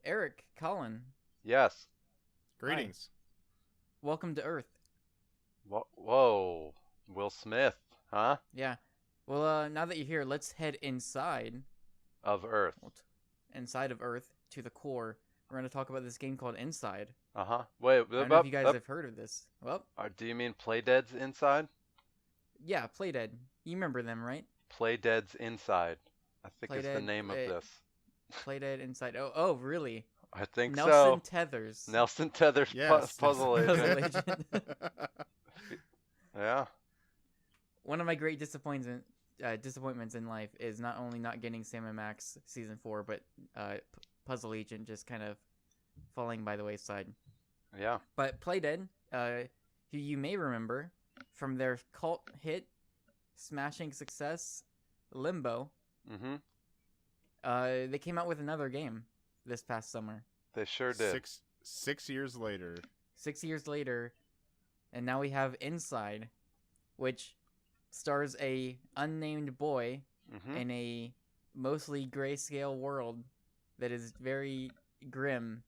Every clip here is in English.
Eric, Collin, Yes. hi. Greetings. Welcome to Earth. Whoa. Will Smith, huh? Yeah. Well, now that you're here, let's head inside. Of Earth. Well, inside of Earth to the core. We're going to talk about this game called Inside. Uh-huh. Wait, I don't know if you guys have heard of this. Well, Do you mean Playdead's inside? yeah, Playdead. You remember them, right? Playdead's inside. I think is the Playdead, name of this. Playdead Inside. Oh, really? I think Nelson so. Tethers. Nelson Tether's Yes. puzzle agent. Puzzle agent. Yeah. One of my great disappointments in life is not only not getting Sam and Max season 4, but Puzzle Agent just kind of falling by the wayside. Yeah. But Playdead, who you may remember from their cult hit, smashing success, Limbo, Mm-hmm. they came out with another game this past summer. They sure did. Six years later. 6 years later, and now we have Inside, which stars a unnamed boy Mm-hmm. in a mostly grayscale world that is very grim,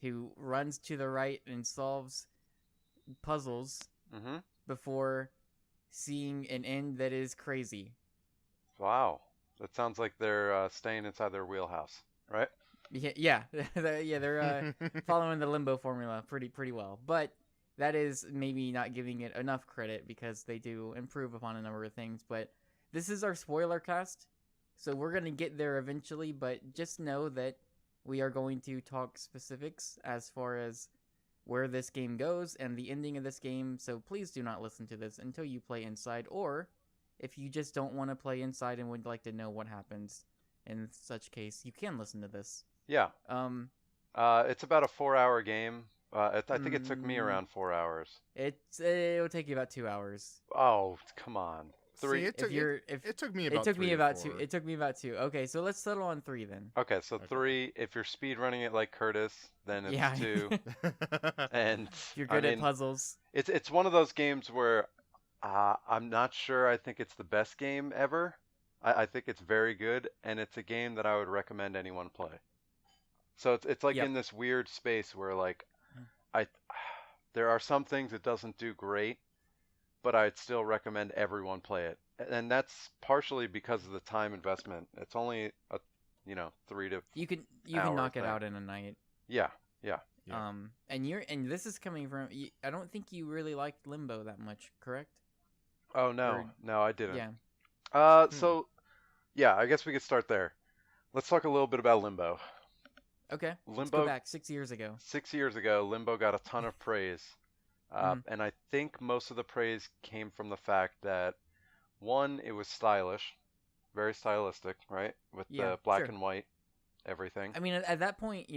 who runs to the right and solves puzzles Mm-hmm. before seeing an end that is crazy. Wow. That sounds like they're staying inside their wheelhouse, right? Yeah, they're following the Limbo formula pretty well, but that is maybe not giving it enough credit because they do improve upon a number of things. But this is our spoiler cast, so we're gonna get there eventually. But just know that we are going to talk specifics as far as where this game goes and the ending of this game. So please do not listen to this until you play Inside, or if you just don't want to play Inside and would like to know what happens in such case, you can listen to this. Yeah. Um, It's about a 4-hour game. I think it took me mm, around 4 hours. it'll take you about 2 hours. Oh, come on. See, Three. it If took you're it, if it took me it about took me three or about two. four. It took me about two. Okay, so let's settle on three then. Okay, so Okay. three. If you're speed running it like Curtis, then it's Yeah. two. And If you're I good at mean, puzzles. it's one of those games where I'm not sure. I think it's the best game ever. I think it's very good, and it's a game that I would recommend anyone play. So it's like in Yep. this weird space where like I there are some things it doesn't do great, but I'd still recommend everyone play it. And that's partially because of the time investment. It's only a 3 to You can hour knock it thing. out in a night. Yeah, yeah. Yeah. And this is coming from. I don't think you really liked Limbo that much, correct? Oh no, Or no, I didn't. yeah. Hmm. So yeah, I guess we could start there. Let's talk a little bit about Limbo. Okay, let's go Limbo, back 6 years ago. 6 years ago, Limbo got a ton of praise. Mhm. And I think most of the praise came from the fact that, one, it was stylish, very stylistic, right? With Yeah, the black sure. and white everything. I mean, at that point,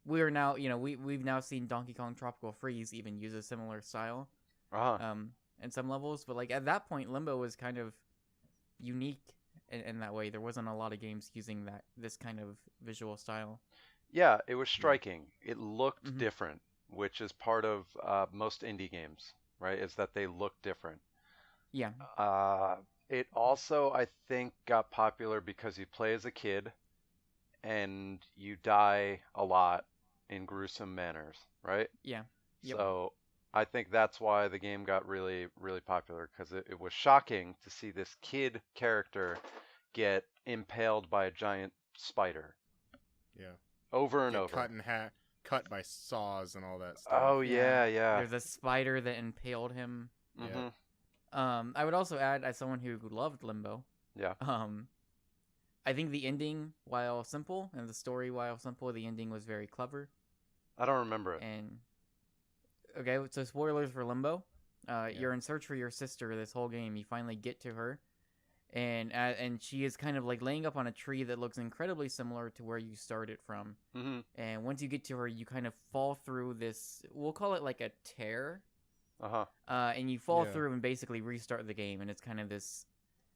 we are now, we've now seen Donkey Kong Tropical Freeze even use a similar style, Uh-huh. in some levels. But like at that point, Limbo was kind of unique in that way. There wasn't a lot of games using this kind of visual style. Yeah, it was Yeah. striking. It looked Hmm. different, which is part of most indie games, right? Is that they look different. Yeah. It also, I think, got popular because you play as a kid and you die a lot in gruesome manners, right? Yeah. Yep. So I think that's why the game got really, really popular because it was shocking to see this kid character get impaled by a giant spider Yeah. over and Get cut over. in half, cut by saws and all that Oh stuff. Yeah. yeah, yeah. There's a spider that impaled him. Yeah. Mm-hmm. I would also add, as someone who loved Limbo, Yeah. um, I think the ending, while simple, and the story, while simple, the ending was very clever. I don't remember it. And okay, so spoilers for Limbo. Yeah. You're in search for your sister this whole game. You finally get to her, and she is kind of like laying up on a tree that looks incredibly similar to where you started from. Mm-hmm. And once you get to her, you kind of fall through this. We'll call it like a tear. Uh-huh. And you fall Yeah. through and basically restart the game, and it's kind of this.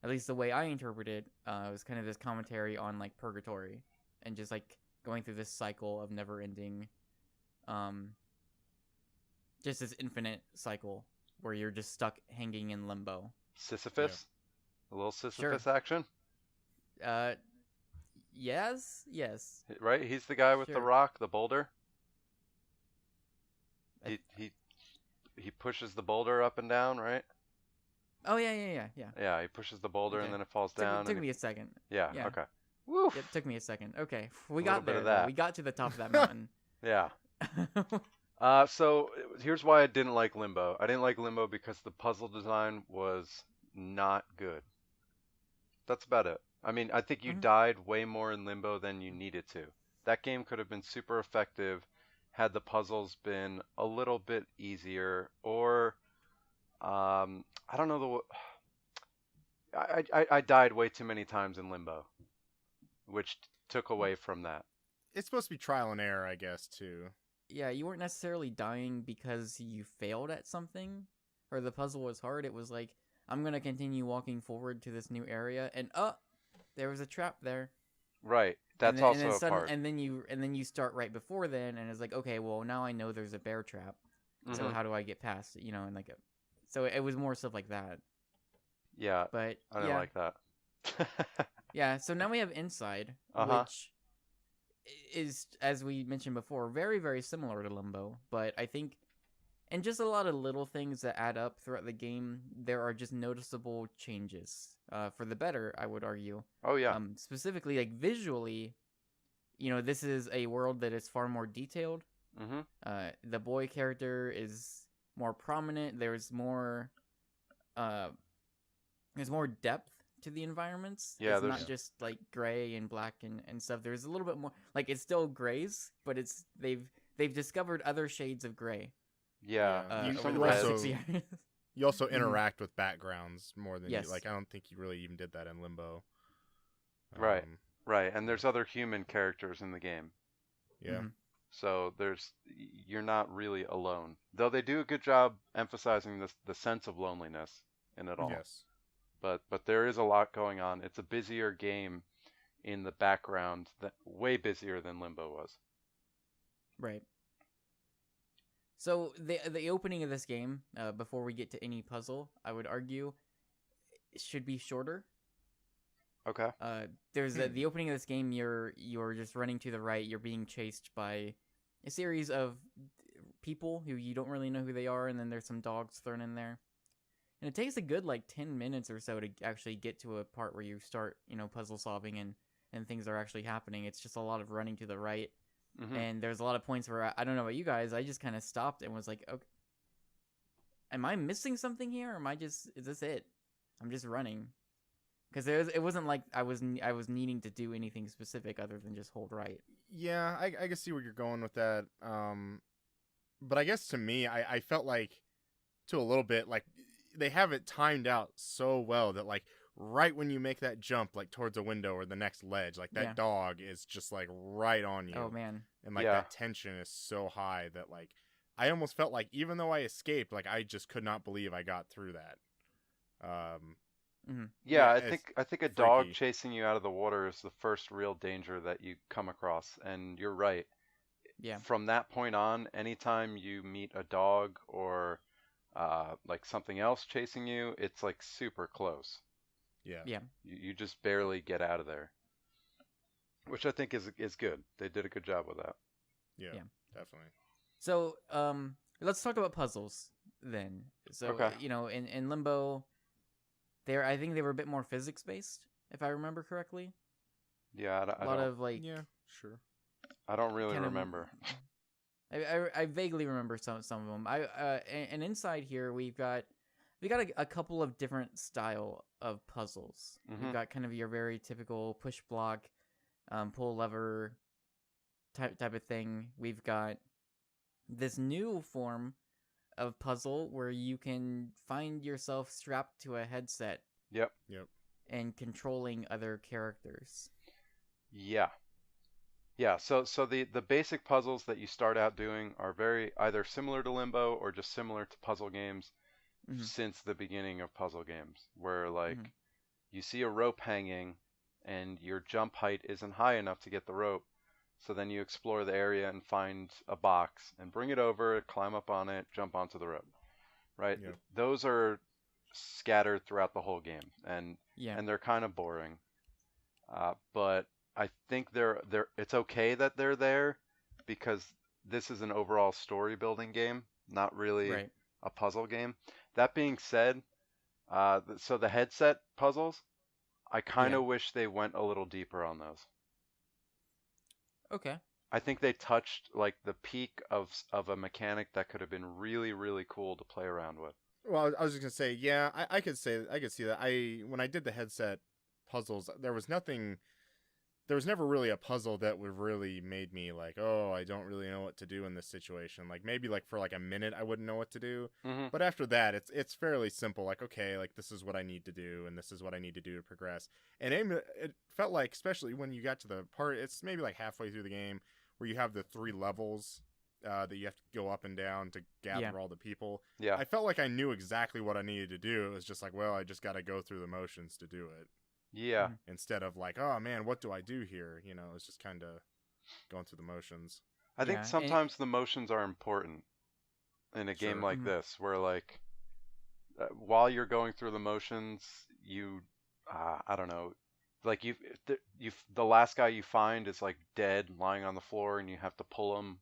At least the way I interpret it, it was kind of this commentary on like purgatory, and just like going through this cycle of never ending, um, just this infinite cycle where you're just stuck hanging in limbo. Yeah. Sisyphus? A little Sure. Sisyphus action? Uh, Yes. Right? He's the guy with the Sure. rock, the boulder. I- He pushes the boulder up and down, right? Oh yeah. Yeah, he pushes the boulder Okay. and then it falls down. Took and me a second. Yeah, Yeah. okay. Woo! It took me a second. Okay, we A little got bit there of though. that. We got to the top of that mountain. Yeah. So here's why I didn't like Limbo. I didn't like Limbo because the puzzle design was not good. That's about it. I mean, I think you Mhm. died way more in Limbo than you needed to. That game could have been super effective had the puzzles been a little bit easier, or I don't know I died way too many times in Limbo, which took away from that. It's supposed to be trial and error, I guess, too. Yeah, you weren't necessarily dying because you failed at something or the puzzle was hard. It was like, I'm gonna continue walking forward to this new area, and there was a trap there. Right. And That's then, also a part. and then you start right before then, and it's like, okay, well now I know there's a bear trap. So Mhm. how do I get past it? And like, so it was more stuff like that. Yeah, But I didn't yeah, like that. yeah. So now we have Inside, Uh-huh. which is, as we mentioned before, very very similar to Limbo. But I think, and just a lot of little things that add up throughout the game, there are just noticeable changes for the better, I would argue. Oh yeah. Specifically, like visually, this is a world that is far more detailed. Mhm. The boy character is more prominent. There's more depth to the environments. Yeah, It's there's not just like gray and black and stuff. There's a little bit more, like it's still grays, but they've discovered other shades of gray. yeah. Yeah. There's Over some the red. last also- 6 years. You also Mhm. interact with backgrounds more than Yes. you like. I don't think you really even did that in Limbo. Right. Right, and there's other human characters in the game. Yeah. Mhm. So you're not really alone. Though they do a good job emphasizing the sense of loneliness in it all. Yes. But there is a lot going on. It's a busier game in the background, way busier than Limbo was. Right. So the opening of this game, before we get to any puzzle, I would argue, it should be shorter. Okay. There's the opening of this game. You're just running to the right. You're being chased by a series of people who you don't really know who they are, and then there's some dogs thrown in there. And it takes a good like 10 minutes or so to actually get to a part where you start, puzzle solving and things are actually happening. It's just a lot of running to the right. Mhm. And there's a lot of points where I don't know about you guys, I just kind of stopped and was like, okay, am I missing something here? Or is this it? I'm just running. Because it wasn't like I was needing to do anything specific other than just hold right. Yeah, I can see where you're going with that. But I guess to me, I felt like, to a little bit, like they have it timed out so well that like right when you make that jump like towards a window or the next ledge, like that Yeah. dog is just like right on you. Oh man. And like Yeah. that tension is so high that like I almost felt like even though I escaped, like I just could not believe I got through that. Mm-hmm. Yeah, Yeah, I think a dog freaky. chasing you out of the water is the first real danger that you come across, and you're right. Yeah. From that point on, anytime you meet a dog or like something else chasing you, it's like super close. Yeah. Yeah. You just barely get out of there, which I think is good. They did a good job with that. Yeah. Yeah. Definitely. So, let's talk about puzzles then. So, Okay. In Limbo, I think they were a bit more physics based, if I remember correctly. Yeah, A lot of like, Yeah, sure. I don't really kind of- remember. I vaguely remember some of them. And inside here we've got a couple of different style of puzzles. We've Mhm. got kind of your very typical push block, pull lever type of thing. We've got this new form of puzzle where you can find yourself strapped to a headset Yep. and controlling other characters. Yeah. Yeah, so the basic puzzles that you start out doing are very either similar to Limbo or just similar to puzzle games Mhm. since the beginning of puzzle games, where like Mhm. you see a rope hanging and your jump height isn't high enough to get the rope. So then you explore the area and find a box and bring it over, climb up on it, jump onto the rope. Right? Yeah. Those are scattered throughout the whole game, and Yeah. they're kind of boring. But I think it's okay that they're there because this is an overall story building game, not really Right. a puzzle game. That being said, so the headset puzzles, I kind Yeah. of wish they went a little deeper on those. Okay. I think they touched like the peak of a mechanic that could have been really, really cool to play around with. Well, I was just gonna say, yeah, I could see that. When I did the headset puzzles, there was nothing. There was never really a puzzle that would really made me like, oh, I don't really know what to do in this situation. Like maybe like for like a minute I wouldn't know what to do, Hmm. but after that it's fairly simple. Like okay, like this is what I need to do, and this is what I need to do to progress. And it felt like, especially when you got to the part, it's maybe like halfway through the game where you have the 3 levels that you have to go up and down to gather Yeah. all the people. Yeah. I felt like I knew exactly what I needed to do. It was just like, well, I just got to go through the motions to do it. Yeah. Mhm. Instead of like, oh man, what do I do here? You know, it's just kind of going through the motions. I think Yeah. sometimes the motions are important in a game Sure. like Mhm. this, where like while you're going through the motions, you, I don't know, like the last guy you find is like dead, lying on the floor, and you have to pull him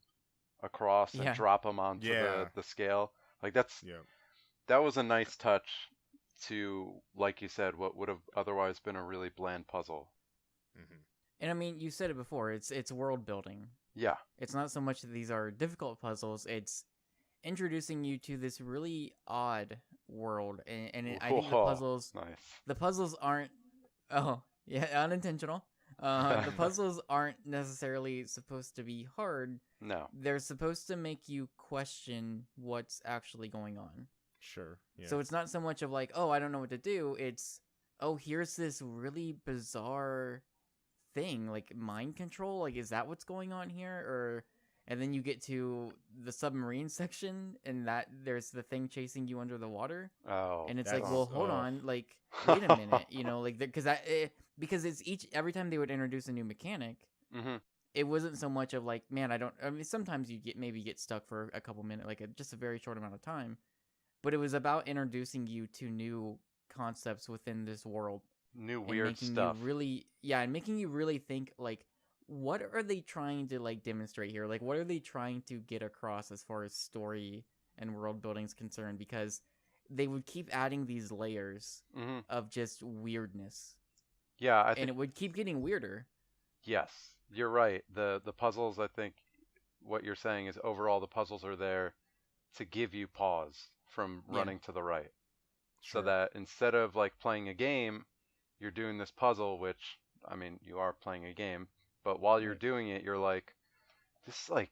across and Yeah. drop him onto Yeah. the scale. Like Yeah. that was a nice touch to, like you said, what would have otherwise been a really bland puzzle. Hmm. And I mean, you said it before. It's world building. Yeah. It's not so much that these are difficult puzzles. It's introducing you to this really odd world, and I think Whoa, nice. the puzzles aren't. Oh, yeah, unintentional. The puzzles aren't necessarily supposed to be hard. No. They're supposed to make you question what's actually going on. Sure. Yeah. So it's not so much of like, oh, I don't know what to do. It's, oh, here's this really bizarre thing, like mind control. Like, is that what's going on here? Or, and then you get to the submarine section, and that there's the thing chasing you under the water, Oh, and it's that's- like, well, hold ugh. on, like, wait a minute, you know, like, because it's every time they would introduce a new mechanic, hmm it wasn't so much of like, man, I mean, sometimes you maybe get stuck for a couple minutes, like just a very short amount of time, but it was about introducing you to new concepts within this world New and weird making stuff. you really, yeah, and making you really think like, what are they trying to like demonstrate here? Like, what are they trying to get across as far as story and world building is concerned? Because they would keep adding these layers hmm of just weirdness, Yeah, I and think it would keep getting weirder. yes, you're right. The puzzles, I think what you're saying is overall the puzzles are there to give you pause from Yeah. running to the right. So Sure. that instead of like playing a game, you're doing this puzzle, which I mean, you are playing a game, but while you're Right. doing it, you're like, this is like,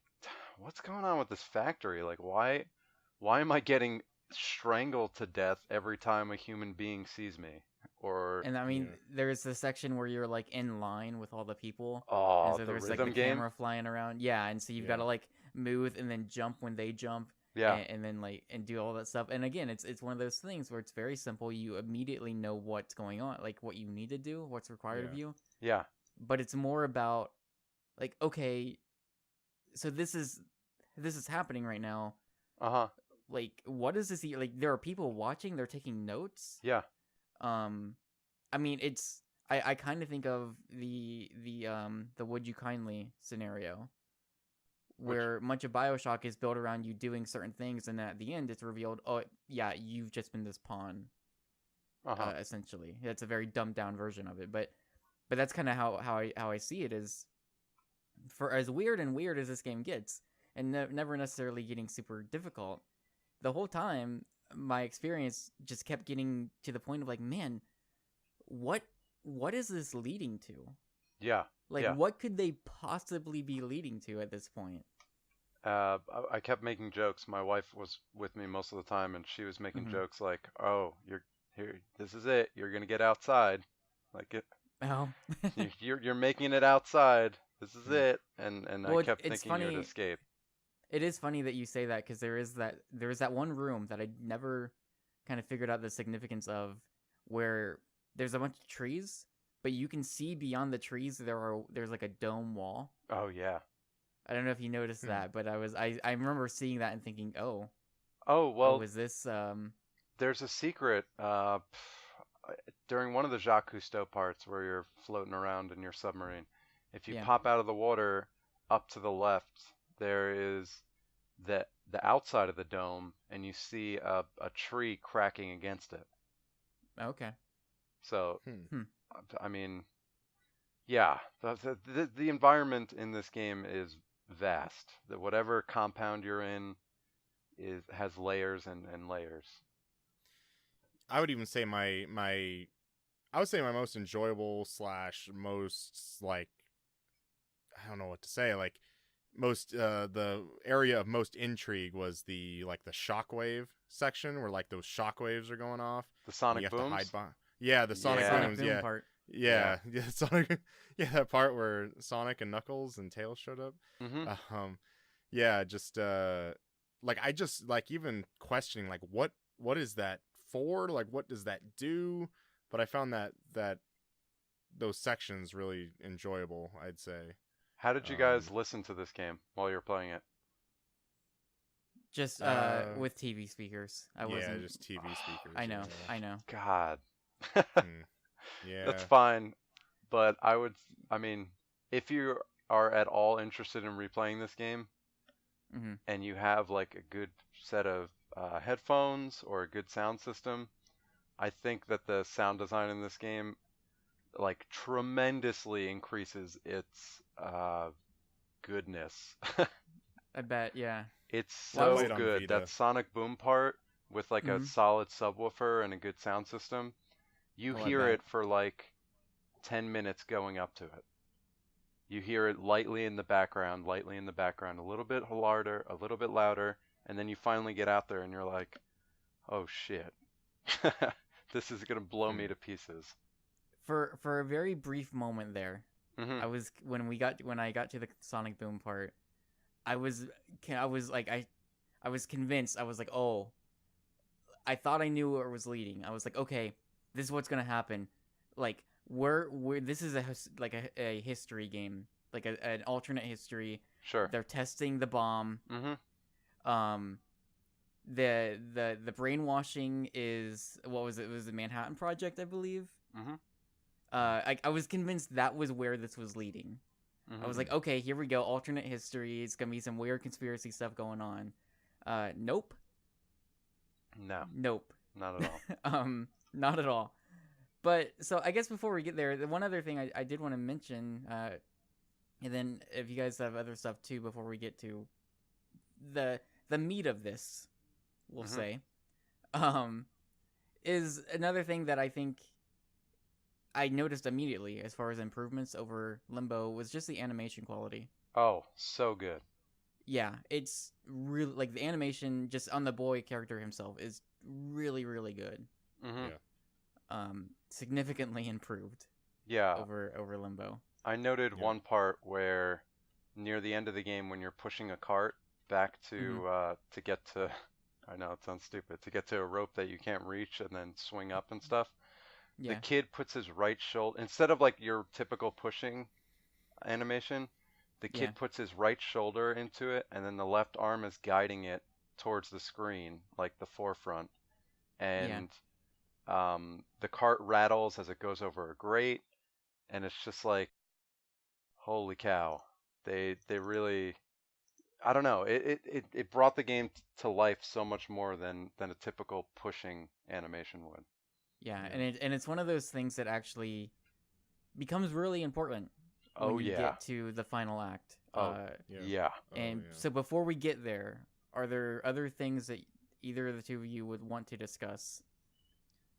what's going on with this factory? Like, why am I getting strangled to death every time a human being sees me? Or, And I mean, Yeah. there's the section where you're like in line with all the people, and oh, so the there's like the rhythm game? camera flying around. Yeah, and so you've got to Yeah. like move and then jump when they jump, Yeah, and then like and do all that stuff. And again, it's one of those things where it's very simple. You immediately know what's going on, like what you need to do, what's required of Yeah. you. yeah, But it's more about like, okay, so this is happening right now. uh-huh, Like, what is this? Like, there are people watching. They're taking notes. yeah, I mean, it's I kind of think of the Would You Kindly scenario, where much of BioShock is built around you doing certain things, and at the end it's revealed, oh yeah, you've just been this pawn, uh-huh, essentially. It's a very dumbed down version of it, but that's kind of how I see it, is for as weird as this game gets, and never necessarily getting super difficult. The whole time, my experience just kept getting to the point of like, man, what is this leading to? yeah, Like, yeah. what could they possibly be leading to at this point? I kept making jokes. My wife was with me most of the time, and she was making Mhm. jokes like, "Oh, you're here. This is it. You're gonna get outside. Like it. Oh, You're making it outside. This is Hmm. it." And I well, kept it's thinking you'd funny. escape. It is funny that you say that, because there is that one room that I never kind of figured out the significance of, where there's a bunch of trees, but you can see beyond the trees. There's like a dome wall. Oh yeah. I don't know if you noticed Hmm. that, but I remember seeing that and thinking, Oh oh, well, is this there's a secret. During one of the Jacques Cousteau parts where you're floating around in your submarine, If you Yeah. pop out of the water up to the left, there is the outside of the dome, and you see a tree cracking against it. Okay. So, Hmm. I mean, yeah, the environment in this game is vast. That whatever compound you're in has layers and layers. I would even say I would say my most enjoyable / most like I don't know what to say, like most the area of most intrigue was the shockwave section where like those shockwaves are going off The and you sonic have to hide booms. behind. Yeah, the The sonic Yeah. Sonic booms. Boom Yeah, part. yeah, yeah. Sonic. Yeah, that part where Sonic and Knuckles and Tails showed up. Hmm. Yeah, just like I just like even questioning like what is that for? Like what does that do? But I found that those sections really enjoyable, I'd say. How did you guys listen to this game while you were playing it? Just Uh, with TV speakers. I yeah, wasn't. just TV speakers. I know. Yeah. I know. God, Hmm. Yeah. that's fine. But I mean, if you are at all interested in replaying this game Hmm. and you have like a good set of headphones or a good sound system, I think that the sound design in this game like tremendously increases its goodness. I bet. Yeah. It's Well, I was- so Played on good. Vita. That sonic boom part with like a Mhm. solid subwoofer and a good sound system, you Oh, I hear bet. it for like 10 minutes going up to it. You hear it lightly in the background, a little bit louder, and then you finally get out there and you're like, "Oh shit. This is going to blow me Hmm. to pieces." For a very brief moment there, Mhm. I was when I got to the Sonic Boom part, I was like I was convinced. I was like, oh, I thought I knew where it was leading. I was like, okay, this is what's gonna happen. Like we're this is a history game, like an alternate history. Sure. They're testing the bomb. Mhm. Um, the brainwashing is what was it? It was the Manhattan Project, I believe. Mhm. I was convinced that was where this was leading. I was Mhm. like, okay, here we go, alternate history. It's gonna be some weird conspiracy stuff going on. Nope, No, nope. not at all. Not at all. But so I guess before we get there, the one other thing I did want to mention, and then if you guys have other stuff too, before we get to the meat of this, we'll Mhm. say, is another thing that I think I noticed immediately as far as improvements over Limbo was just the animation quality. Oh, so good. Yeah, it's really like the animation just on the boy character himself is really really good. Mhm. Yeah. Significantly improved Yeah. over Limbo. I noted Yeah. one part where near the end of the game when you're pushing a cart back to get to I know it sounds stupid, to get to a rope that you can't reach and then swing up and stuff. The Yeah, kid puts his right shoulder instead of like your typical pushing animation, the yeah, kid puts his right shoulder into it and then the left arm is guiding it towards the screen, like the forefront. yeah. And the cart rattles as it goes over a grate, and it's just like, holy cow. They really I don't know. It brought the game to life so much more than a typical pushing animation would. Yeah, Yeah. and it's one of those things that actually becomes really important when Oh you yeah. get to the final act. Oh Yeah. yeah. And yeah. so before we get there, are there other things that either of the two of you would want to discuss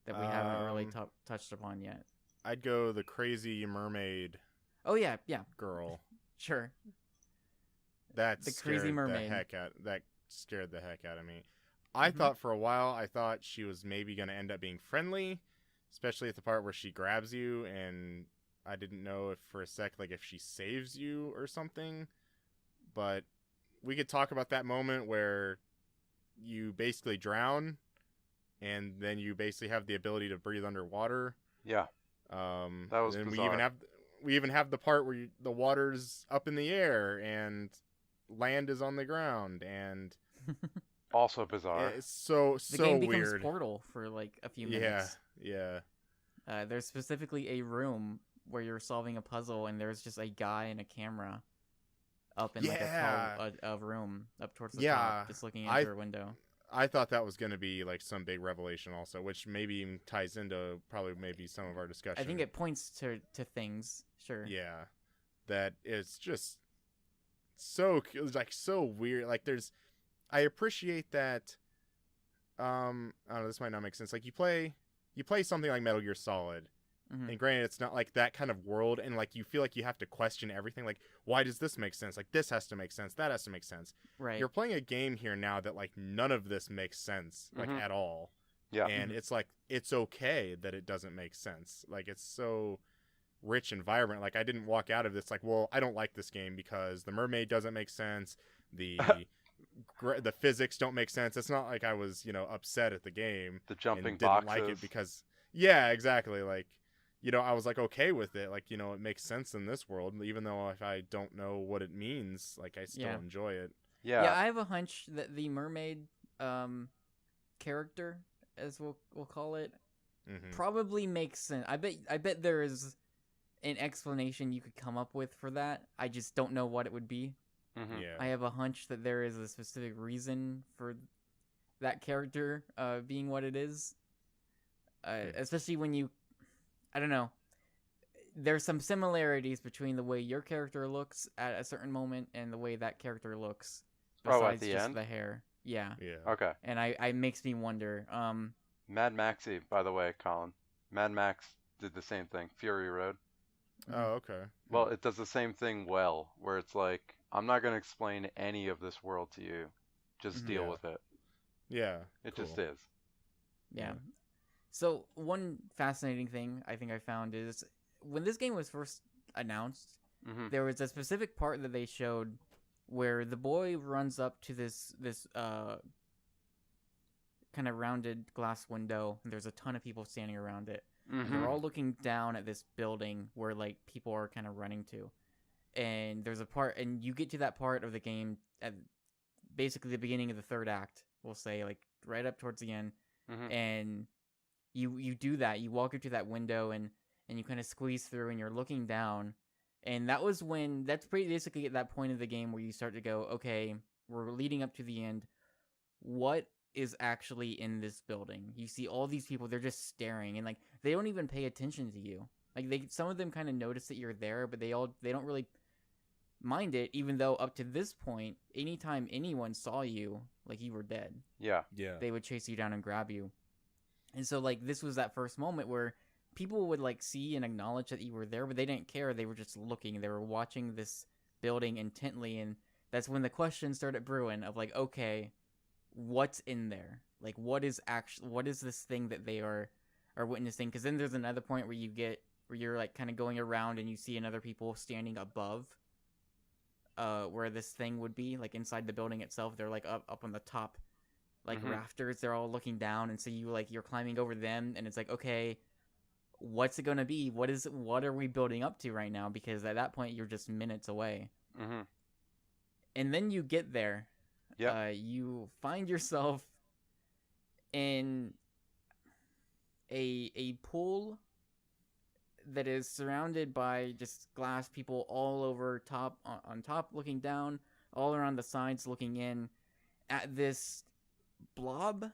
that we haven't really touched upon yet? I'd go the crazy mermaid Oh yeah, yeah, girl. sure. That The scared crazy mermaid. that scared the heck out of me. I Mhm. thought for a while I thought she was maybe gonna end up being friendly, especially at the part where she grabs you, and I didn't know if for a sec like if she saves you or something. But we could talk about that moment where you basically drown, and then you basically have the ability to breathe underwater. Yeah. That was Then bizarre. we even have the part where the water's up in the air and land is on the ground, and Also bizarre. it's so The game becomes weird. Portal for like a few Yeah, minutes. yeah, There's specifically a room where you're solving a puzzle and there's just a guy and a camera up in like a room up towards the top, just looking in through a window. I thought that was going to be like some big revelation also, which maybe even ties into probably maybe some of our discussion. I think it points to things, sure. Yeah, that is just so weird. Like I appreciate that. I don't know, this might not make sense. Like you play something like Metal Gear Solid, and granted, it's not like that kind of world, and like you feel like you have to question everything. Like, why does this make sense? Like, this has to make sense. That has to make sense. Right. You're playing a game here now that like none of this makes sense, like at all. Yeah. And it's like it's okay that it doesn't make sense. Like it's so rich and vibrant. Like I didn't walk out of this like, well, I don't like this game because the mermaid doesn't make sense. The physics don't make sense. It's not like I was, upset at the game. The jumping and didn't boxes. like it because, yeah, exactly. Like, I was like okay with it. Like, it makes sense in this world, even though if I don't know what it means, like I still enjoy it. Yeah. Yeah, I have a hunch that the mermaid character, as we'll call it, probably makes sense. I bet there is an explanation you could come up with for that. I just don't know what it would be. Yeah. I have a hunch that there is a specific reason for that character being what it is. Especially when I don't know. There's some similarities between the way your character looks at a certain moment and the way that character looks. Besides at the just end? the hair. Yeah. Yeah. Okay. And I makes me wonder. Mad Maxy, by the way, Colin. Mad Max did the same thing. Fury Road. Oh, okay. Well, it does the same thing well, where it's like, I'm not going to explain any of this world to you. Just deal with it. Yeah. It cool. just is. Yeah. So one fascinating thing I think I found is when this game was first announced, there was a specific part that they showed where the boy runs up to this kind of rounded glass window, and there's a ton of people standing around it. And they're all looking down at this building where like people are kind of running to. And there's a part, and you get to that part of the game at basically the beginning of the third act, we'll say, like right up towards the end. And you do that. You walk up to that window and you kind of squeeze through, and you're looking down. And that's pretty basically at that point of the game where you start to go, okay, we're leading up to the end. What is actually in this building? You see all these people, they're just staring, and like they don't even pay attention to you. Like some of them kind of notice that you're there, but they don't really mind it, even though up to this point, anytime anyone saw you, like you were dead. Yeah. They would chase you down and grab you. And so like this was that first moment where people would like see and acknowledge that you were there, but they didn't care. They were just looking. They were watching this building intently, and that's when the questions started brewing of like, okay, what's in there? Like what is this thing that they are witnessing? Because then there's another point where you're like kind of going around and you see another people standing above where this thing would be, like inside the building itself. They're like up on the top like rafters. They're all looking down, and so you're climbing over them, and it's like, okay, what's it gonna be? What are we building up to right now? Because at that point you're just minutes away. And then you get there. You find yourself in a pool that is surrounded by just glass, people all over on top looking down, all around the sides looking in at this blob.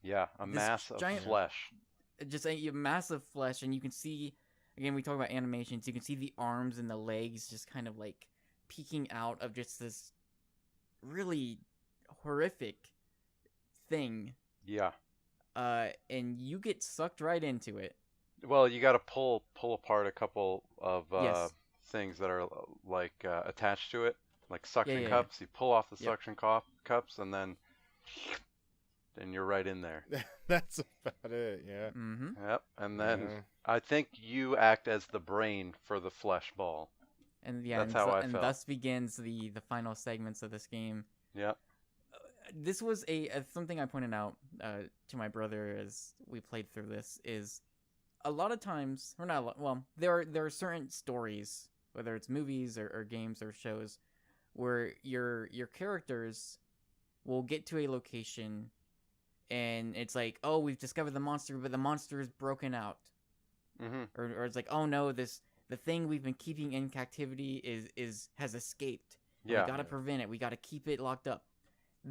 Yeah, a mass of flesh. Just a massive flesh, and you can see, again, we talk about animations, you can see the arms and the legs just kind of like peeking out of just this really horrific thing. Yeah. And you get sucked right into it. Well, you got to pull apart a couple of things that are like attached to it, like suction cups. You pull off the suction cups, and then you're right in there. That's about it. Yeah. Yep. And then I think you act as the brain for the flesh ball. And that's how I felt. And thus begins the final segments of this game. Yeah. This was something I pointed out to my brother as we played through this, is a lot of times, or not a lot, well, there are certain stories, whether it's movies or games or shows, where your characters will get to a location and it's like, oh, we've discovered the monster, but the monster is broken out. Or it's like, oh no, this the thing we've been keeping in captivity has escaped. Yeah. We gotta prevent it. We gotta keep it locked up.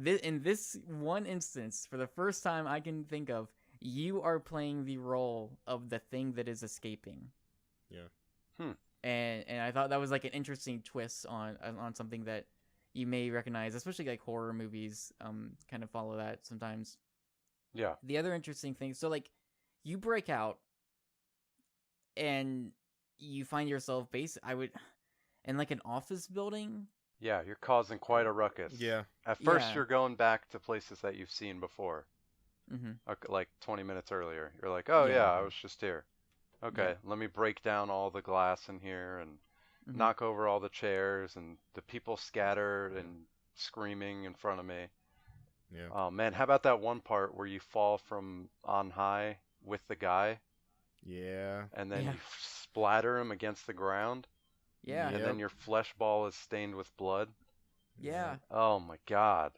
In this one instance, for the first time I can think of, you are playing the role of the thing that is escaping. Yeah. And I thought that was like an interesting twist on something that you may recognize, especially like horror movies kind of follow that sometimes. Yeah. The other interesting thing, so like you break out and you find yourself in like an office building. Yeah, you're causing quite a ruckus. Yeah. At first, Yeah. you're going back to places that you've seen before, Mm-hmm. like 20 minutes earlier. You're like, oh Yeah. yeah, I was just here. Okay, Yeah. let me break down all the glass in here and Mhm. knock over all the chairs, and the people scatter and screaming in front of me. Yeah. Oh man, how about that one part where you fall from on high with the guy, Yeah. and then Yeah. you splatter him against the ground, Yeah. and Yep. then your flesh ball is stained with blood? Yeah. Oh my god.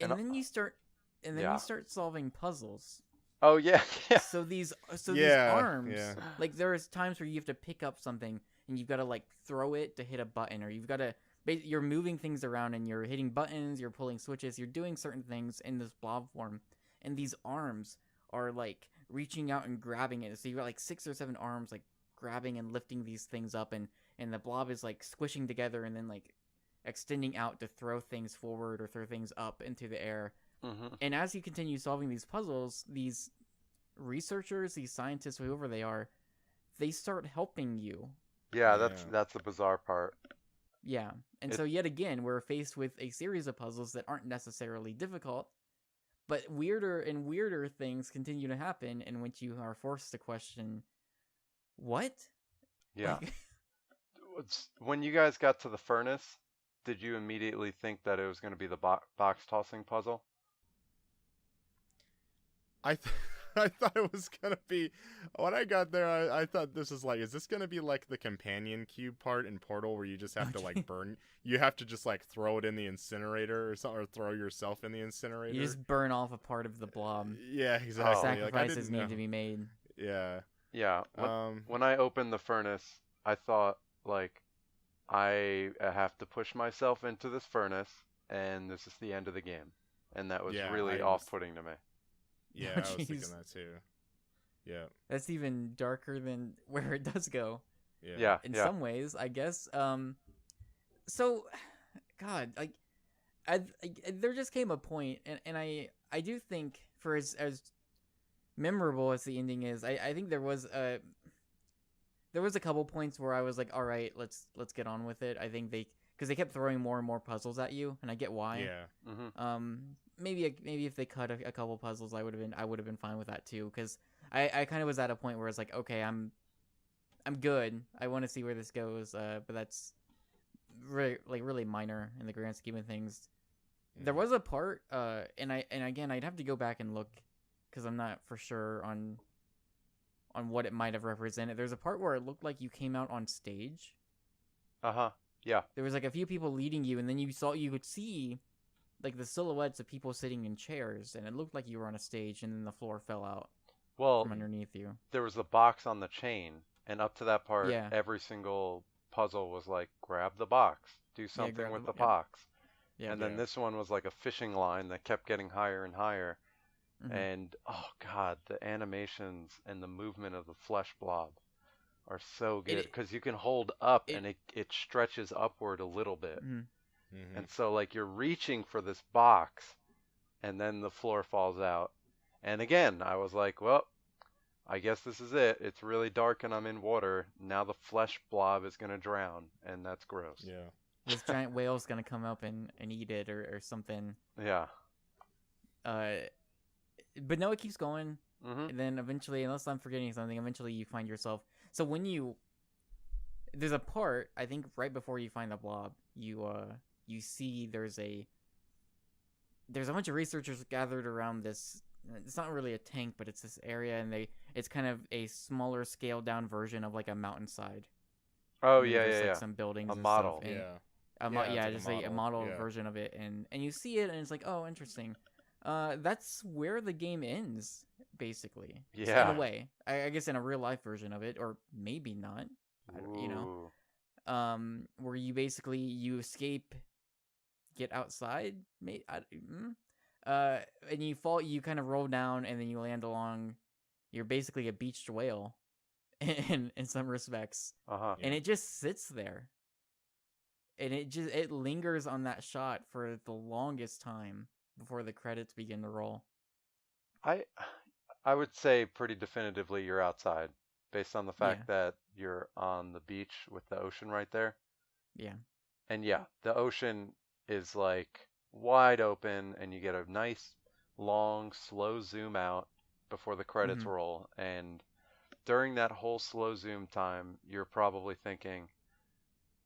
And And- then you start solving puzzles. Oh yeah, yeah. So these Yeah, arms, yeah. like there's times where you have to pick up something and you've got to like throw it to hit a button, or you've got to you're moving things around and you're hitting buttons, you're pulling switches, you're doing certain things in this blob form, and these arms are like reaching out and grabbing it. So you've got like 6 or 7 arms like grabbing and lifting these things up, and the blob is like squishing together and then like extending out to throw things forward or throw things up into the air. Mm-hmm. And as you continue solving these puzzles, these researchers, these scientists, whoever they are, they start helping you. Yeah, Yeah. that's the bizarre part. Yeah. And so yet again, we're faced with a series of puzzles that aren't necessarily difficult, but weirder and weirder things continue to happen in which you are forced to question, what? Yeah. Like, When you guys got to the furnace, did you immediately think that it was going to be the box tossing puzzle? I thought it was gonna be when I got there. I thought this is like, is this gonna be like the companion cube part in Portal where you just have to like burn? You have to just like throw it in the incinerator or something, or throw yourself in the incinerator. you just burn off a part of the blob. Yeah, exactly. Sacrifices like, need to be made. Yeah. Yeah. When I opened the furnace, I thought like I have to push myself into this furnace, and this is the end of the game, and that was Yeah, really I was- off-putting to me. Yeah, Oh, I was thinking jeez. that too. Yeah. That's even darker than where it does go. Yeah. In some ways, I guess. So, God, like, there just came a point, and I do think for as memorable as the ending is, I think there was a couple points where I was like, all right, let's get on with it. I think because they kept throwing more and more puzzles at you, and I get why. Yeah. Mm-hmm. Maybe if they cut a couple puzzles, I would have been fine with that too, because I kind of was at a point where it's like, okay, I'm good. I want to see where this goes, but that's really minor in the grand scheme of things. There was a part, and again, I'd have to go back and look because I'm not for sure on what it might have represented. There's a part where it looked like you came out on stage. Uh-huh. Yeah. There was like a few people leading you, and then you could see like the silhouettes of people sitting in chairs, and it looked like you were on a stage, and then the floor fell out Well, from underneath you. there was a box on the chain, and up to that part, Yeah. every single puzzle was like, grab the box, do something grab with the- the yep. box. Yeah. And then Yeah. this one was like a fishing line that kept getting higher and higher. Mhm. And oh god, the animations and the movement of the flesh blob are so good because you can hold up and it stretches upward a little bit. Mhm. Mhm. And so like you're reaching for this box and then the floor falls out. And again, I was like, well, I guess this is it. It's really dark and I'm in water. Now the flesh blob is going to drown, and that's gross. Yeah. This giant whale's gonna come up and eat it or something. Yeah. But no, it keeps going. Mhm. And then eventually, unless I'm forgetting something, eventually you find yourself. So when there's a part, I think right before you find the blob, you see there's a bunch of researchers gathered around this. It's not really a tank, but it's this area, and it's kind of a smaller scaled down version of like a mountainside. Oh And yeah, there's, yeah, like, yeah. some buildings. A and model. Stuff, and Yeah. yeah, it's just like a model yeah. version of it, and you see it, and it's like, oh, interesting. That's where the game ends, basically. Yeah. In a way, I guess in a real life version of it, or maybe not. you know, Ooh. where you escape, get outside, and you fall, you kind of roll down, and then you land along. You're basically a beached whale, in some respects, Uh-huh. and it just sits there, and it lingers on that shot for the longest time before the credits begin to roll. I I would say pretty definitively you're outside based on the Yeah, fact that you're on the beach with the ocean right there. yeah, And yeah, the ocean is like wide open and you get a nice long slow zoom out before the credits mm-hmm. roll, and during that whole slow zoom time, you're probably thinking,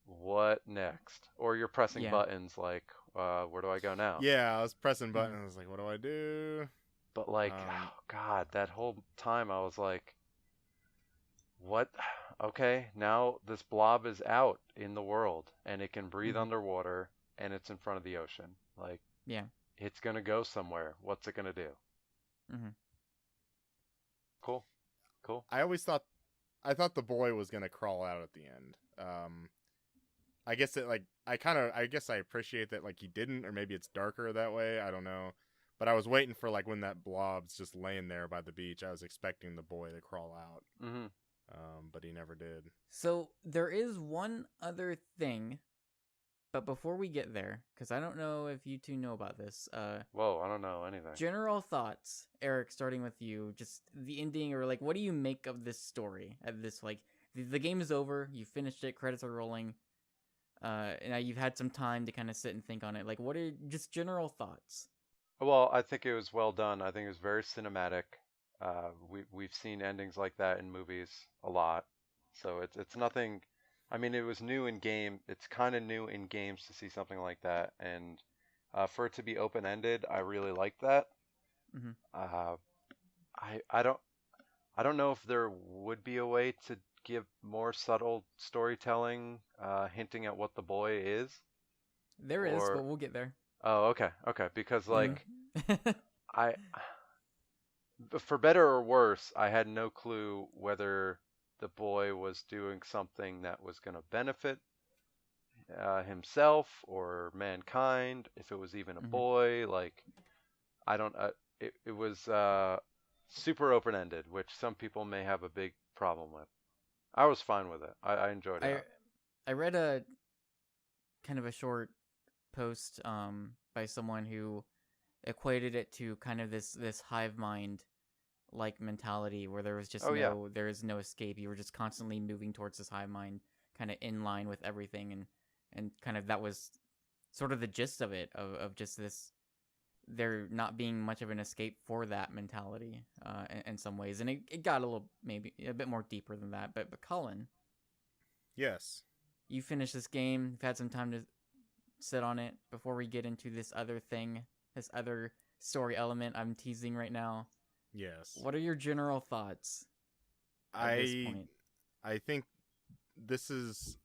what next? Or you're pressing Yeah, buttons like, where do I go now? Yeah, I was pressing mm-hmm. buttons. I was like, what do I do? But like, Um, oh God, that whole time I was like, what? Okay, now this blob is out in the world and it can breathe Mm-hmm. underwater and it's in front of the ocean. Like, Yeah, it's gonna go somewhere. What's it gonna do? mm-hmm. Cool, cool. I thought the boy was gonna crawl out at the end. I guess it like I guess I appreciate that like he didn't, or maybe it's darker that way. I don't know, but I was waiting for like when that blob's just laying there by the beach. I was expecting the boy to crawl out, Mm-hmm. but he never did. So there is one other thing, but before we get there, because I don't know if you two know about this, Whoa, I don't know anything. general thoughts, Eric, starting with you, just the ending, or like, what do you make of this story? At this, like, the game is over, you finished it, credits are rolling, and now you've had some time to kind of sit and think on it. Like, what are just general thoughts? Well, I think it was well done. I think it was very cinematic. We've seen endings like that in movies a lot, so it's nothing. I mean, it was new in game. It's kind of new in games to see something like that, and for it to be open ended, I really like that. Mm-hmm. Uh, I don't know if there would be a way to give more subtle storytelling, hinting at what the boy is, There is, but or we'll get there. oh, okay, because like Mm-hmm. I for better or worse, I had no clue whether the boy was doing something that was going to benefit himself or mankind, if it was even a Mm-hmm. boy. Like, I don't, it was super open ended, which some people may have a big problem with. I was fine with it. I enjoyed I it. I read a kind of a short post by someone who equated it to kind of this hive mind like mentality where there was just Oh, yeah. there is no escape. You were just constantly moving towards this hive mind, kind of in line with everything, and kind of that was sort of the gist of it, of just this, there not being much of an escape for that mentality in some ways, and it got a little, maybe a bit more deeper than that. But Colin, Yes. you finished this game, you've had some time to sit on it before we get into this other thing, this other story element I'm teasing right now. Yes. What are your general thoughts at this I point? I think this is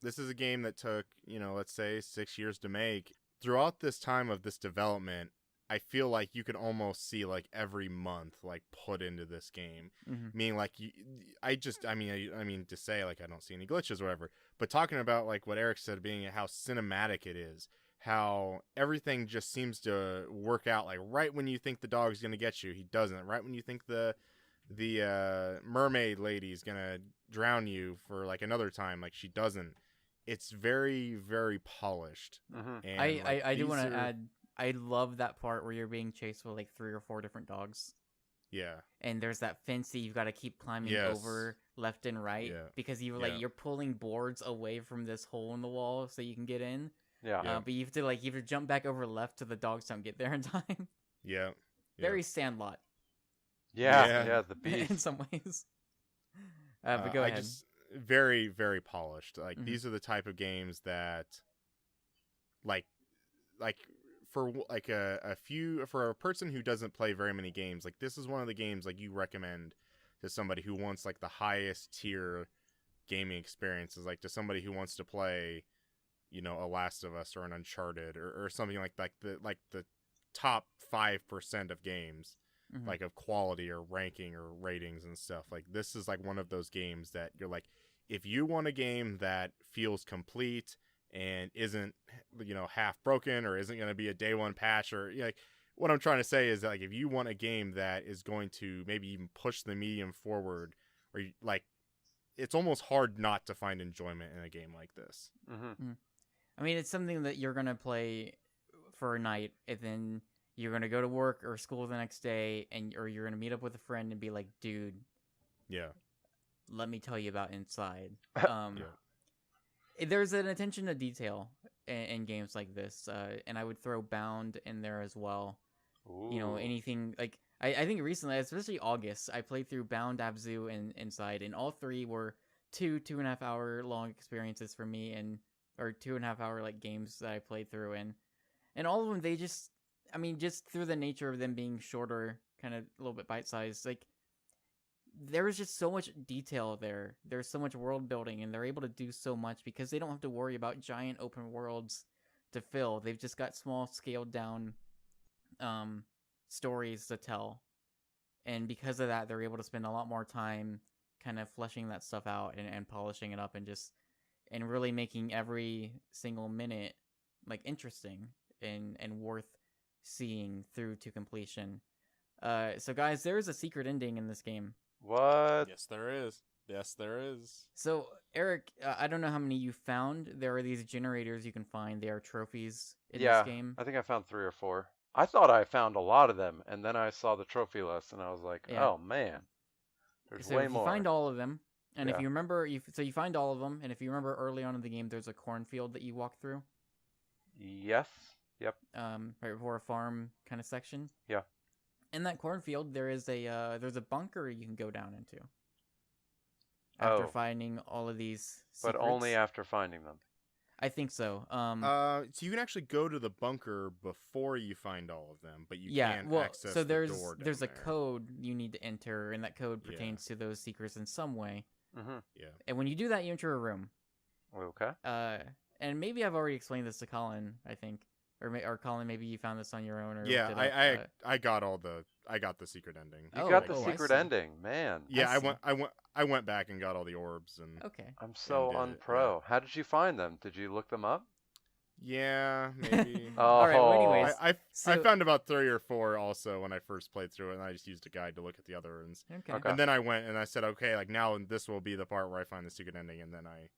a game that took, let's say 6 years to make. Throughout this time of this development, I feel like you could almost see like every month like put into this game. Mm-hmm. Meaning like I mean to say like I don't see any glitches or whatever, but talking about like what Eric said, being how cinematic it is, how everything just seems to work out. Like right when you think the dog's gonna get you, he doesn't. Right when you think the mermaid lady's gonna drown you for like another time, like she doesn't. It's very, very polished. Mm-hmm. And like I do want these to are add, I love that part where you're being chased with like 3 or 4 different dogs, yeah. and there's that fence that you've got to keep climbing Yes. over left and right, Yeah. because Yeah. you're pulling boards away from this hole in the wall so you can get in. Yeah. Yeah. But you have to jump back over left so the dogs don't get there in time. Yeah. Very Sandlot Yeah. Yeah. Yeah. The in beast. some ways. But go I ahead. just very, very polished. Like Mhm. these are the type of games that like for like for a person who doesn't play very many games, like this is one of the games like you recommend to somebody who wants like the highest tier gaming experiences, like to somebody who wants to play, a Last of Us or an Uncharted or something like the top 5% of games, Mhm. like of quality or ranking or ratings and stuff. Like this is like one of those games that you're like, if you want a game that feels complete and isn't, half broken or isn't going to be a day one patch or like, what I'm trying to say is that, like, if you want a game that is going to maybe even push the medium forward, or like, it's almost hard not to find enjoyment in a game like this. Mm-hmm. I mean, it's something that you're gonna play for a night, and then you're gonna go to work or school the next day, or you're gonna meet up with a friend and be like, "Dude, Yeah. let me tell you about Inside." Yeah. There's an attention to detail in games like this, and I would throw Bound in there as well. Ooh. Anything like I think recently, especially August, I played through Bound, Abzu, and Inside, and all three were 2.5 hour long experiences for me, or 2.5 hour like games that I played through, and all of them, they just through the nature of them being shorter, kind of a little bit bite sized, like there was just so much detail there. There's so much world building, and they're able to do so much because they don't have to worry about giant open worlds to fill. They've just got small, scaled down stories to tell, and because of that, they're able to spend a lot more time kind of fleshing that stuff out and polishing it up, and really making every single minute like interesting and worth seeing through to completion. So guys, there is a secret ending in this game. What? Yes, there is. Yes, there is. So Eric, I don't know how many you found. There are these generators you can find. They are trophies in this game. I think I found 3 or 4. I thought I found a lot of them, and then I saw the trophy list, and I was like, Yeah. oh man, there's So way if more. you find all of them, and if Yeah. you remember, you find all of them, and if you remember early on in the game, there's a cornfield that you walk through. Yes. Yep. Right before a farm kind of section. Yeah. In that cornfield, there's a bunker you can go down into. After finding all of these secrets. But only after finding them. I think so. So you can actually go to the bunker before you find all of them, but you can't access so the there's door down there's a there. code you need to enter, and that code pertains to those secrets in some way. Mm-hmm. Yeah. And when you do that, you enter a room. Okay. And maybe I've already explained this to Collin, I think, or Collin, maybe you found this on your own. Or Yeah, looked it up, I got the secret ending. You Oh, got the oh, I secret see. ending, man. Yeah, I see. I went back and got all the orbs and Okay. I'm so And did it, unpro. How did you find them? Did you look them up? yeah, maybe. Oh. All right. Well, anyways, I so, found about 3 or 4 also when I first played through it, and I just used a guide to look at the other ones. okay. And then I went and I said, okay, like now this will be the part where I find the secret ending, and then I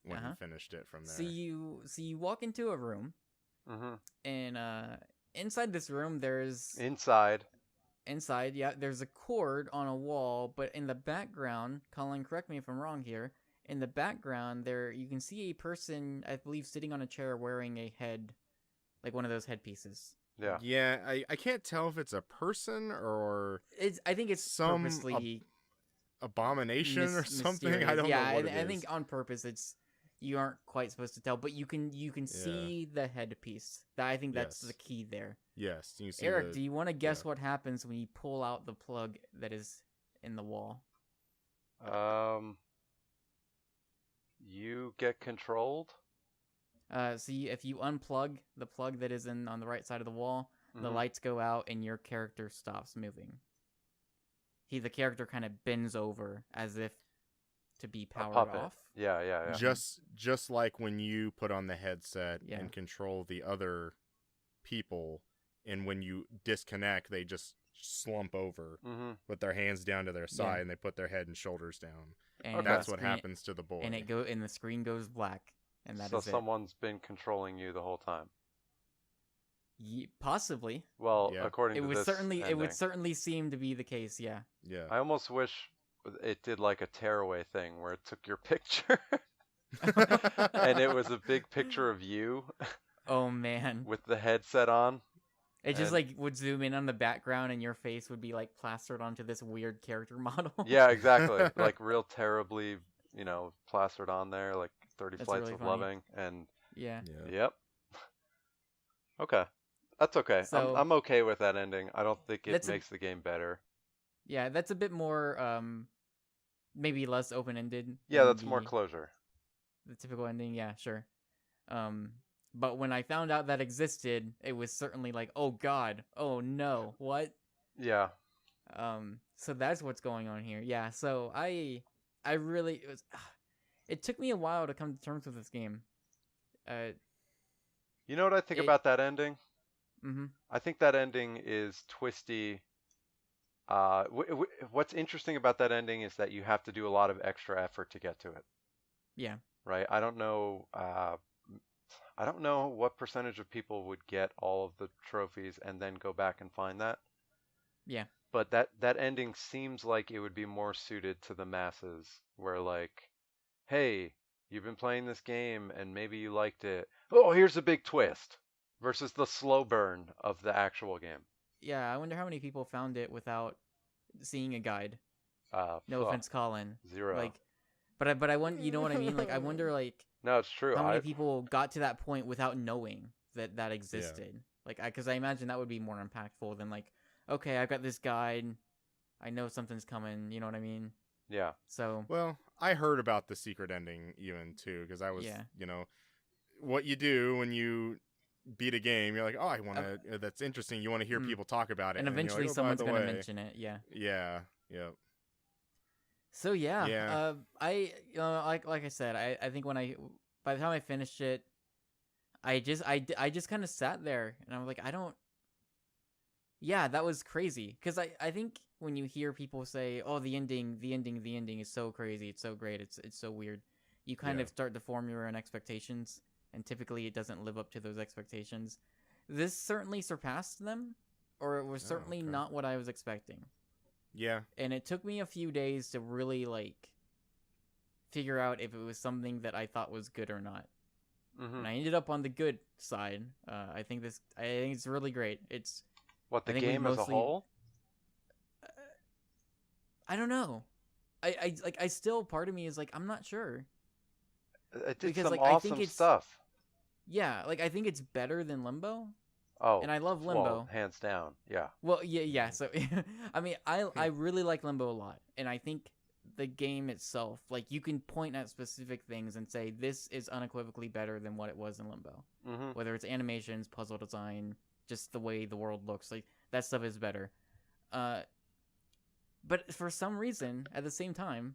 went and finished it from there. So you walk into a room, Mm-hmm. and inside this room there's Inside. there's a cord on a wall, but in the background, Collin, correct me if I'm wrong here. In the background, there you can see a person, I believe, sitting on a chair wearing a head, like one of those headpieces. Yeah. Yeah, I can't tell if it's a person or I think it's Some purposely abomination or something. mysterious. I don't yeah, know what it I is. think on purpose. You aren't quite supposed to tell, but you can see the headpiece. I think that's Yes. the key there. Yes, you see Eric, do you want to guess yeah. what happens when you pull out the plug that is in the wall? You get controlled. If you unplug the plug that is on the right side of the wall, the Mhm. lights go out and your character stops moving. The character kind of bends over as if to be A powered puppet. off. Yeah. just like when you put on the headset Yeah. and control the other people, and when you disconnect, they just slump over Mm-hmm. with their hands down to their side and they put their head and shoulders down. And Okay. That's the what screen- happens to the boy. And the screen goes black, and that So is someone's been controlling you the whole time. Possibly. Well, Yeah. according It to would this certainly ending. seem to be the case. Yeah. Yeah. I almost wish it did like a tearaway thing where it took your picture and it was a big picture of you Oh man. with the headset on. It just and- like would zoom in on the background, and your face would be like plastered onto this weird character model. Yeah, exactly. Like real terribly, plastered on there, like 30 That's Flights really of funny. Loving. And Yeah. yep. Okay. That's okay. So- I'm okay with that ending. I don't think it That's a- makes the game better. Yeah, that's a bit more maybe less open-ended. Yeah, than that's more closure. the typical ending. Yeah, sure. But when I found out that existed, it was certainly like, oh god, oh no, what? Yeah. So that's what's going on here. Yeah, so I really it took me a while to come to terms with this game. You know what I think It- about that ending? Mm-hmm. I think that ending is twisty. What's interesting about that ending is that you have to do a lot of extra effort to get to it, Yeah. right? I don't know. I don't know what percentage of people would get all of the trophies and then go back and find that. Yeah. But that ending seems like it would be more suited to the masses, where like, hey, you've been playing this game and maybe you liked it. Oh, here's a big twist, versus the slow burn of the actual game. Yeah. I wonder how many people found it without seeing a guide. No Fuck, offense, Colin. 0. Like, but I wonder. You know what I mean? Like, I wonder like No, it's true. how many people got to that point without knowing that existed. Like, because I imagine that would be more impactful than like, okay, I've got this guide. I know something's coming. You know what I mean? Yeah. So. Well, I heard about the secret ending even too, because I was, Yeah. what you do when you beat a game, you're like, oh, I want to. That's interesting. You want to hear people talk about it, And then you're eventually like, oh, by someone's the gonna way. mention it. Yeah. Yeah. Yep. So yeah. Yeah. Like I said, I think by the time I finished it, I just kind of sat there and I was like, I don't. Yeah, that was crazy. Because I think when you hear people say, "Oh, the ending is so crazy, it's so great, it's so weird," you kind of start to form your own expectations, and typically it doesn't live up to those expectations. This certainly surpassed them, or it was certainly okay. not what I was expecting. Yeah. And it took me a few days to really like figure out if it was something that I thought was good or not. Mm-hmm. And I ended up on the good side. I think it's really great. It's What, the I think we game as a mostly- whole? I don't know. I still, part of me is like, I'm not sure. It did Because, some like, I think awesome it's- stuff. Yeah, like I think it's better than Limbo. Oh, And I love well, Limbo. hands down. Yeah. Well, yeah. So, I mean, I really like Limbo a lot, and I think the game itself, like, you can point at specific things and say this is unequivocally better than what it was in Limbo. Mm-hmm. Whether it's animations, puzzle design, just the way the world looks, like that stuff is better. But for some reason, at the same time,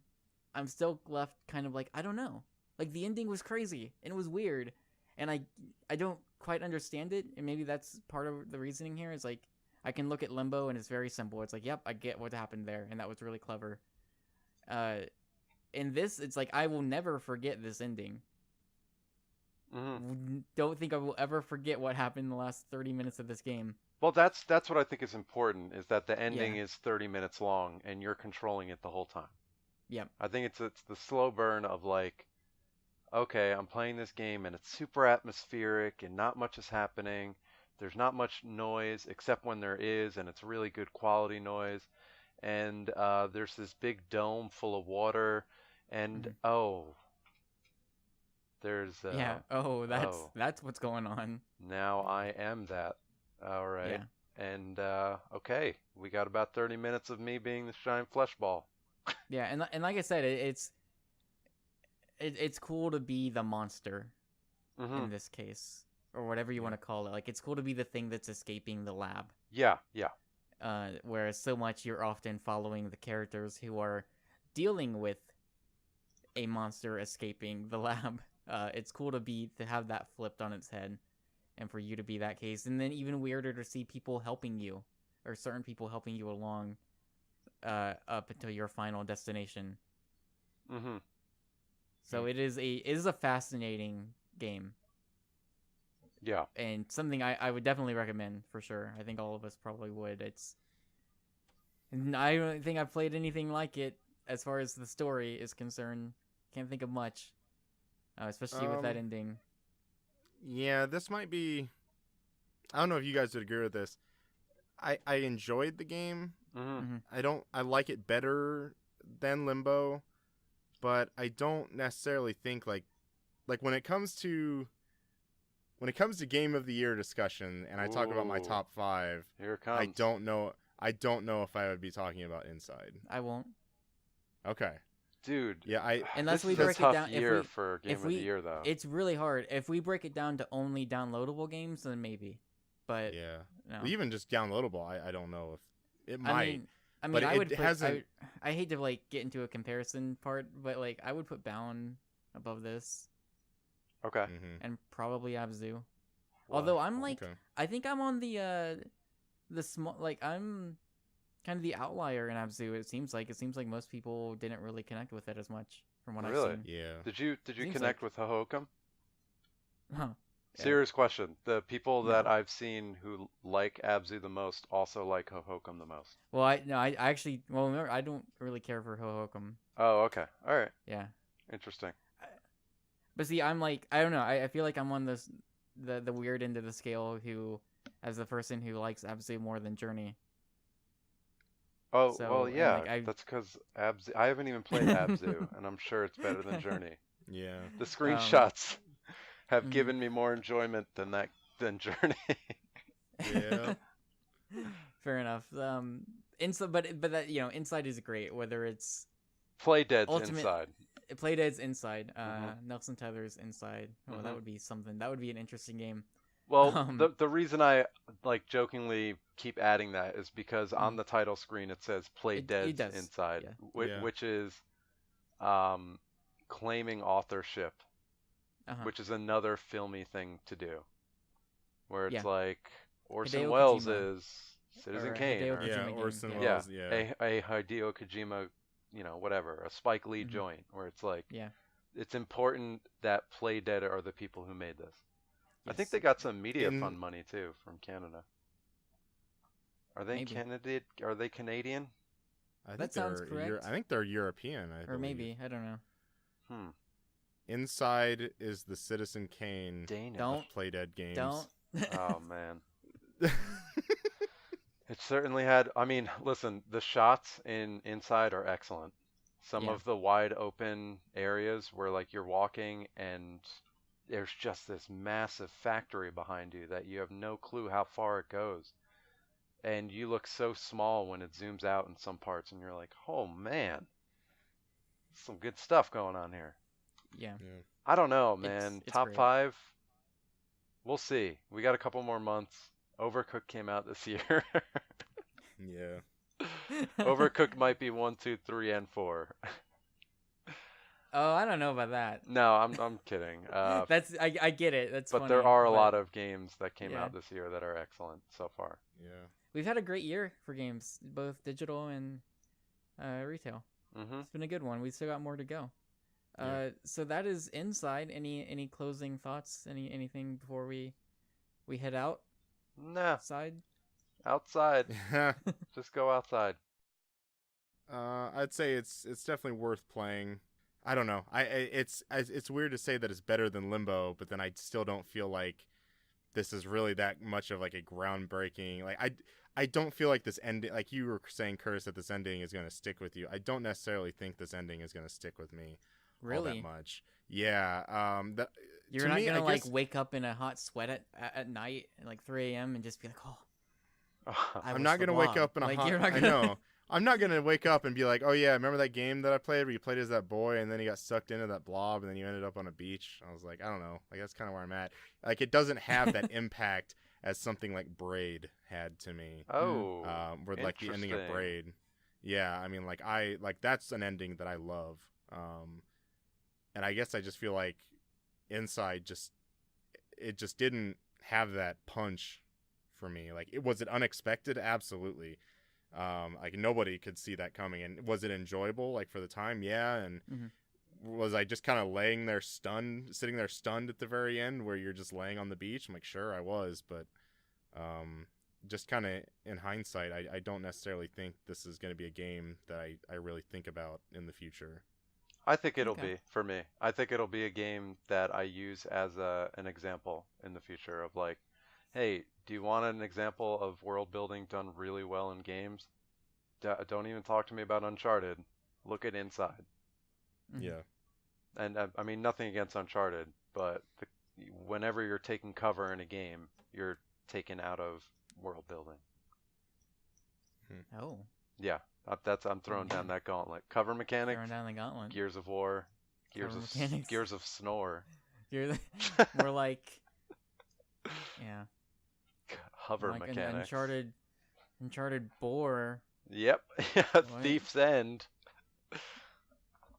I'm still left kind of like, I don't know. Like, the ending was crazy and it was weird, and I don't quite understand it. And maybe that's part of the reasoning here. Is like, I can look at Limbo and it's very simple. It's like, yep, I get what happened there, and that was really clever. In this, it's like, I will never forget this ending. Mm-hmm. Don't think I will ever forget what happened in the last 30 minutes of this game. Well, that's what I think is important, is that the ending is 30 minutes long and you're controlling it the whole time. Yep. I think it's the slow burn of like, okay, I'm playing this game and it's super atmospheric and not much is happening. There's not much noise except when there is, and it's really good quality noise. And there's this big dome full of water, and there's yeah. That's what's going on. now I am that. All right. Yeah. And okay, we got about 30 minutes of me being this giant flesh ball. Yeah, and like I said, it's cool to be the monster in this case, or whatever you want to call it. Like, it's cool to be the thing that's escaping the lab. Yeah. Whereas so much you're often following the characters who are dealing with a monster escaping the lab. It's cool to have that flipped on its head, and for you to be that case. And then even weirder to see people helping you, or certain people helping you along up until your final destination. Mm-hmm. So it is a fascinating game. Yeah. And something I would definitely recommend for sure. I think all of us probably would. I don't think I've played anything like it as far as the story is concerned. Can't think of much, especially with that ending. Yeah, this might be. I don't know if you guys would agree with this. I enjoyed the game. Mm-hmm. I like it better than Limbo, but I don't necessarily think like when it comes to game of the year discussion, and I talk about my top 5. Here it comes. I don't know if I would be talking about Inside. I won't. Okay. Dude. Yeah, unless we this break is a tough it down. year for game of the year, though. It's really hard. If we break it down to only downloadable games, then maybe. But yeah, no. Well, even just downloadable, I don't know if it might. I mean, but I would. hasn't. I hate to like get into a comparison part, but like I would put Bound above this, Okay. and probably Abzu. Well, Although I'm like, Okay. I think I'm on the small, like I'm kind of the outlier in Abzu. It seems like most people didn't really connect with it as much from what Really? I've seen. Yeah. Did you Seems connect like- with Hohokam? Huh. Yeah. Serious question. The people No. that I've seen who like Abzu the most also like Hohokam the most. Well, I actually, remember, I don't really care for Hohokam. Oh, okay. All right. Yeah. Interesting. But see, I'm like, I don't know. I feel like I'm on this the weird end of the scale who, as the person who likes Abzu more than Journey. Oh, So, well, and, yeah. like, That's because Abzu. I haven't even played Abzu, and I'm sure it's better than Journey. Yeah. The screenshots have mhm. given me more enjoyment than Journey. Yeah. Fair enough. Inside, but that Inside is great. Whether it's Playdead's Ultimate- inside. Playdead's Inside, Mhm. Nelson Tether's Inside. Oh, Mhm. that would be something. That would be an interesting game. Well, the reason I like jokingly keep adding that is because on Mhm. the title screen it says Playdead's does, Inside, yeah. Yeah. which is claiming authorship, Uh-huh. which is another filmy thing to do, where it's Yeah. like Orson Hideo Welles Kojima. is Citizen Or Kane, Hideo or Yeah. Kojima game, Orson yeah. Welles. Yeah. a Hideo Kojima, whatever, a Spike Lee Mhm. joint, where it's like Yeah. it's important that Playdead are the people who made this. I think Yes. they got some media In- fund money too from Canada. Are they Maybe. Canadian? Are they Canadian? I think That sounds they're correct. I think they're European. I Or believe. maybe, I don't know. Hmm. Inside is the Citizen Kane Danish. Don't- of Playdead games. Don't. Oh man. It certainly had. I mean, listen, the shots in Inside are excellent. Some Yeah. of the wide open areas where like you're walking and there's just this massive factory behind you that you have no clue how far it goes. And you look so small when it zooms out in some parts and you're like, "Oh man. Some good stuff going on here." Yeah. Yeah. I don't know, It's- man. it's Top great. 5. We'll see. We got a couple more months. Overcooked came out this year. Yeah. Overcooked might be 1, 2, 3, and 4. Oh, I don't know about that. No, I'm kidding. I get it. That's but funny, there are a but lot of games that came Yeah. out this year that are excellent so far. Yeah. We've had a great year for games, both digital and retail. Mhm. It's been a good one. We still got more to go. Yeah. So that is Inside. Any closing thoughts? Anything before we head outside? Outside. Just go outside. I'd say it's definitely worth playing. I don't know. It's weird to say that it's better than Limbo, but then I still don't feel like this is really that much of like a groundbreaking. Like I don't feel like this ending, like you were saying, Curtis, that this ending is going to stick with you. I don't necessarily think this ending is going to stick with me all Really? that much. Yeah. You're to not me, gonna I like guess- wake up in a hot sweat at night at like 3 a.m. and just be like, oh, I I'm was not the gonna wake blob. up in a Like, hot. you're not I gonna- know. I'm not gonna wake up and be like, oh yeah, remember that game that I played where you played as that boy and then he got sucked into that blob and then you ended up on a beach. I was like, I don't know. Like that's kind of where I'm at. Like it doesn't have that impact as something like Braid had to me. Oh. Where like the ending of Interesting. Braid. Yeah, I mean like that's an ending that I love. And I guess I just feel like Inside just didn't have that punch for me. Like was it unexpected? Absolutely. Like nobody could see that coming. And was it enjoyable? Like for the time, yeah. And Mhm. was I just kind of sitting there stunned at the very end, where you're just laying on the beach? I'm like, sure, I was, but just kind of in hindsight, I don't necessarily think this is going to be a game that I really think about in the future. I think it'll Okay. be for me. I think it'll be a game that I use as an example in the future of like, hey, do you want an example of world building done really well in games? Don't even talk to me about Uncharted. Look at Inside. Mhm. Yeah. And I mean, nothing against Uncharted, but whenever you're taking cover in a game, you're taken out of world building. Oh, Yeah, I'm throwing down that gauntlet. Cover mechanics, throwing down the gauntlet. Gears of War, Cover mechanics. Gears of Snore, You're more like, yeah, hover like an mechanics. Uncharted Boar. Yep, What? Thief's End.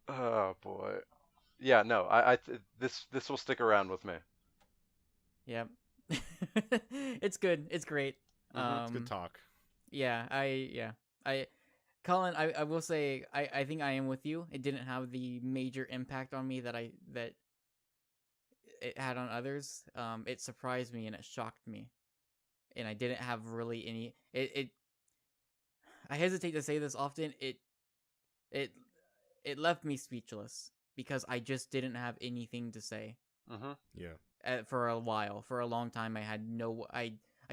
Oh boy. yeah, no, this will stick around with me. Yep. It's good. It's great. It's good Um, talk. yeah, I Colin, I will say I think I am with you. It didn't have the major impact on me that it had on others. It surprised me and it shocked me, and I didn't have really any. I hesitate to say this often. It it left me speechless because I just didn't have anything to say Mm-hmm. Yeah. for a while. For a long time, I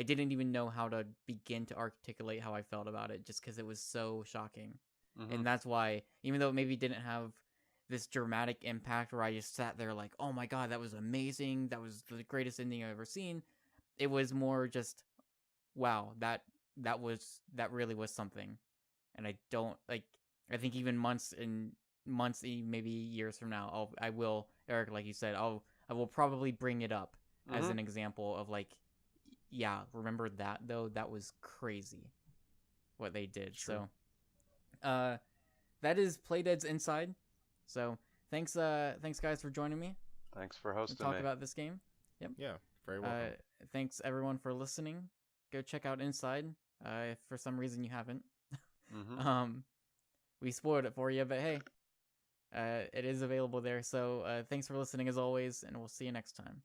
didn't even know how to begin to articulate how I felt about it, just because it was so shocking. Mm-hmm. And that's why, even though it maybe didn't have this dramatic impact where I just sat there like, oh my god, that was amazing, that was the greatest ending I've ever seen, it was more just, wow, that really was something. And I don't like. I think even months, maybe years from now, I will, Eric, like you said, I will probably bring it up as Mm-hmm. an example of like, yeah, remember that though? That was crazy what they did. Sure. So, that is Playdead's Inside. So thanks guys for joining me Thanks for to hosting talk me. about this game. Yep. Yeah. Very welcome. Thanks everyone for listening. Go check out Inside. If for some reason you haven't. Mm-hmm. We spoiled it for you, but hey, it is available there. So thanks for listening as always, and we'll see you next time.